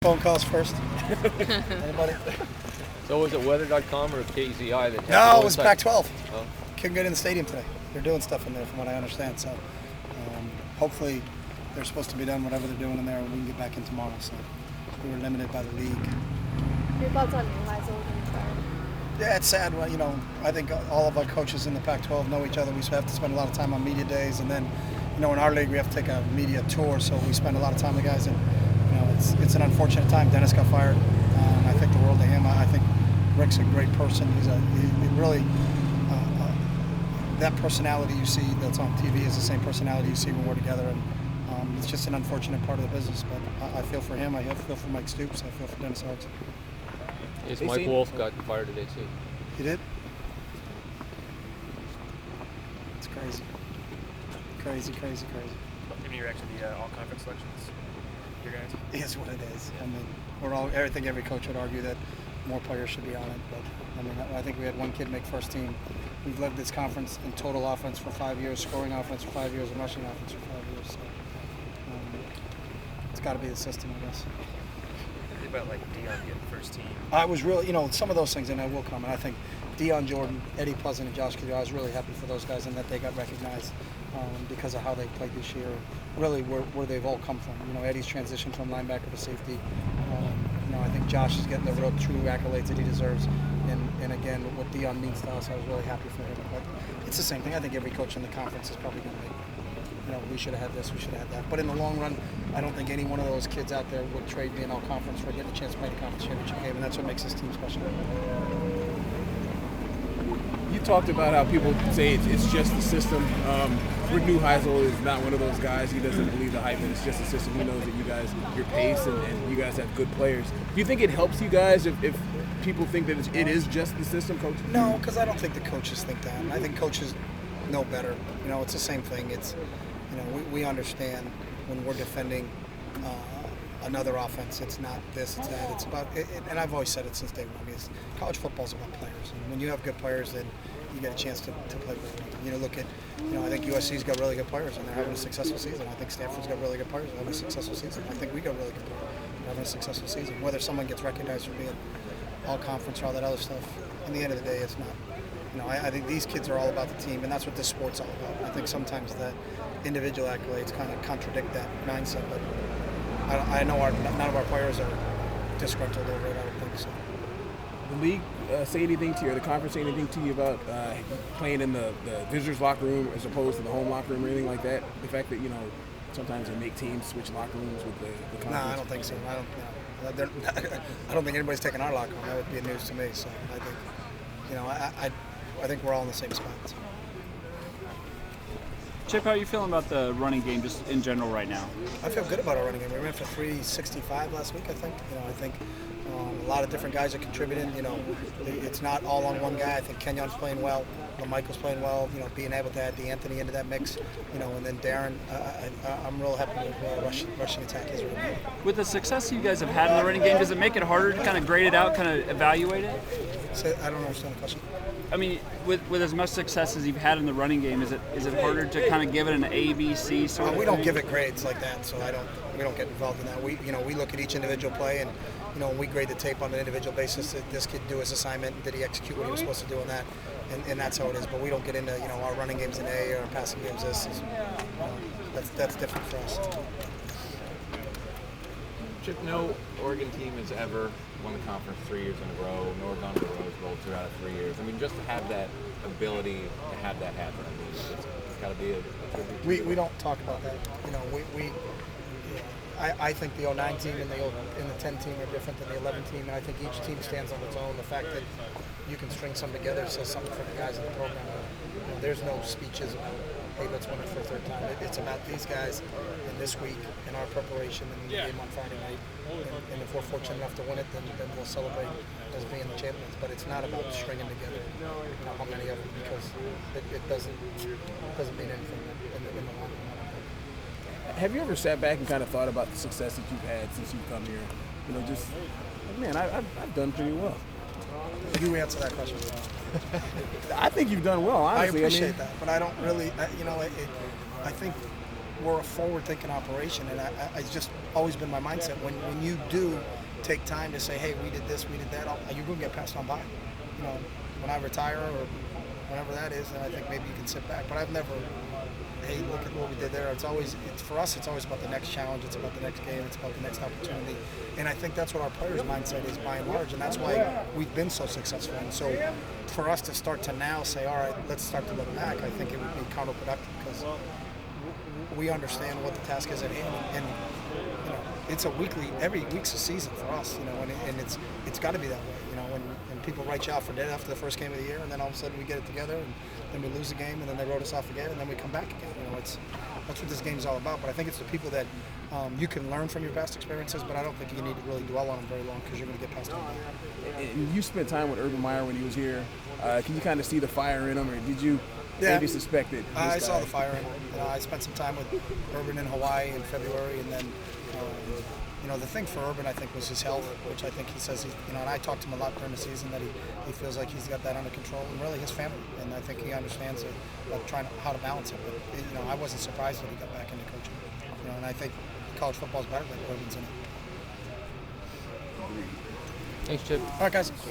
phone calls first? Anybody? So was it weather.com or KZI that had No, it was Pac-12. Oh. Couldn't get in the stadium today. They're doing stuff in there from what I understand. So hopefully they're supposed to be done whatever they're doing in there and we can get back in tomorrow. So we were limited by the league. Your thoughts on Neuheisel being fired? Yeah, it's sad. Well, I think all of our coaches in the Pac-12 know each other. We have to spend a lot of time on media days, and then, in our league we have to take a media tour, so we spend a lot of time with the guys. And it's an unfortunate time. Dennis got fired. I think the world of him. I think Rick's a great person. He really that personality you see that's on TV is the same personality you see when we're together. And it's just an unfortunate part of the business. But I feel for him. I feel for Mike Stoops. I feel for Dennis Hartz. Yes, Mike Wolf got fired today too. He did? It's crazy. Crazy. Any reaction to the all-conference selections? Your guys? It is what it is. I mean, I think every coach would argue that more players should be on it. But I think we had one kid make first team. We've led this conference in total offense for 5 years, scoring offense for 5 years, and rushing offense for 5 years. So it's got to be the system, I guess. About like Dion getting first team. I was really, some of those things, and I will come. And I think Dion Jordan, Eddie Pleasant, and Josh Kidder, I was really happy for those guys and that they got recognized because of how they played this year. Really, where they've all come from. Eddie's transition from linebacker to safety. I think Josh is getting the real true accolades that he deserves. And again, what Dion means to us, I was really happy for him. But it's the same thing. I think every coach in the conference is probably going to make. We should have had this, we should have had that. But in the long run, I don't think any one of those kids out there would trade being all conference for getting a chance to play the conference championship game, and that's what makes this team special. You talked about how people say it's just the system. Rick Neuheisel is not one of those guys. He doesn't believe the hype, and it's just the system. He knows that you guys, your pace, and you guys have good players. Do you think it helps you guys if people think that it is just the system, Coach? No, because I don't think the coaches think that. I think coaches know better. It's the same thing. It's we understand when we're defending another offense, it's not this, it's that. It's about, and I've always said it since day one, college football is about players. And when you have good players, then you get a chance to play well. Look at, I think USC's got really good players and they're having a successful season. I think Stanford's got really good players and having a successful season. I think we got really good players and having a successful season. Whether someone gets recognized for being all conference or all that other stuff, in the end of the day, it's not. I think these kids are all about the team, and that's what this sport's all about. I think sometimes the individual accolades kind of contradict that mindset, but I know none of our players are disgruntled over it. I don't think so. The league say anything to you, or the conference say anything to you about playing in the visitors' locker room as opposed to the home locker room or anything like that? The fact that sometimes they make teams switch locker rooms with the conference. No, I don't think so. I don't think anybody's taking our locker room. That would be news to me. So I think, I think we're all in the same spot. So. Chip, how are you feeling about the running game just in general right now? I feel good about our running game. We ran for 365 last week, I think. I think a lot of different guys are contributing. It's not all on one guy. I think Kenyon's playing well. Michael's playing well. Being able to add DeAnthony into that mix. And then Darren. I'm real happy with rushing attack is really good. With the success you guys have had in the running game, does it make it harder to kind of grade it out, kind of evaluate it? So, I don't understand the question. I mean, with as much success as you've had in the running game, is it harder to kind of give it an A, B, C sort of We thing? don't give it grades like that, so we don't get involved in that. We look at each individual play, and we grade the tape on an individual basis. Did this kid do his assignment? Did he execute what he was supposed to do in that? And that's how it is. But we don't get into our running games an A or our passing games this. That's different for us. Chip, no Oregon team has ever won the conference 3 years in a row, nor gone to the Rose Bowl 2 out of 3 years. I mean, just to have that ability to have that happen, I mean, it's got to be a tribute. We don't talk about that. I think the 09 team and the 10 team are different than the 11 team, and I think each team stands on its own. The fact that you can string some together says something for the guys in the program. There's no speeches about, hey, let's win it for a third time. It's about these guys and this week in our preparation and the game on Friday night. And if we're fortunate enough to win it, then we'll celebrate as being the champions. But it's not about stringing together how many of them, because it doesn't mean anything in the long run. Have you ever sat back and kind of thought about the success that you've had since you've come here? Just, man, I've done pretty well. You answer that question. I think you've done well, honestly. I appreciate that, but I don't really, I think we're a forward-thinking operation, and it's just always been my mindset. When you do take time to say, hey, we did this, we did that, you're going to get passed on by. You know, when I retire or whenever that is, then I think maybe you can sit back. But I've never, hey, look at what we did there. It's for us, it's always about the next challenge. It's about the next game. It's about the next opportunity. And I think that's what our players' mindset is by and large. And that's why we've been so successful. And so for us to start to now say, all right, let's start to look back, I think it would be counterproductive because we understand what the task is at hand. And you know, it's every week's a season for us, you know, and it's got to be that way, you know, and people write you out for dead after the first game of the year, and then all of a sudden we get it together, and then we lose the game, and then they wrote us off again, and then we come back again. You know, that's what this game's all about. But I think it's the people that you can learn from your past experiences, but I don't think you need to really dwell on them very long because you're going to get past them. And you spent time with Urban Meyer when he was here. Can you kind of see the fire in him, or did you maybe suspect it? I saw the fire in him. I spent some time with Urban in Hawaii in February, and then you know, the thing for Urban, I think, was his health, which I think he says, you know, and I talked to him a lot during the season that he feels like he's got that under control, and really his family, and I think he understands it, how to balance it. But you know, I wasn't surprised that he got back into coaching. You know, and I think college football is better than Urban's in it. Thanks, Chip. All right, guys.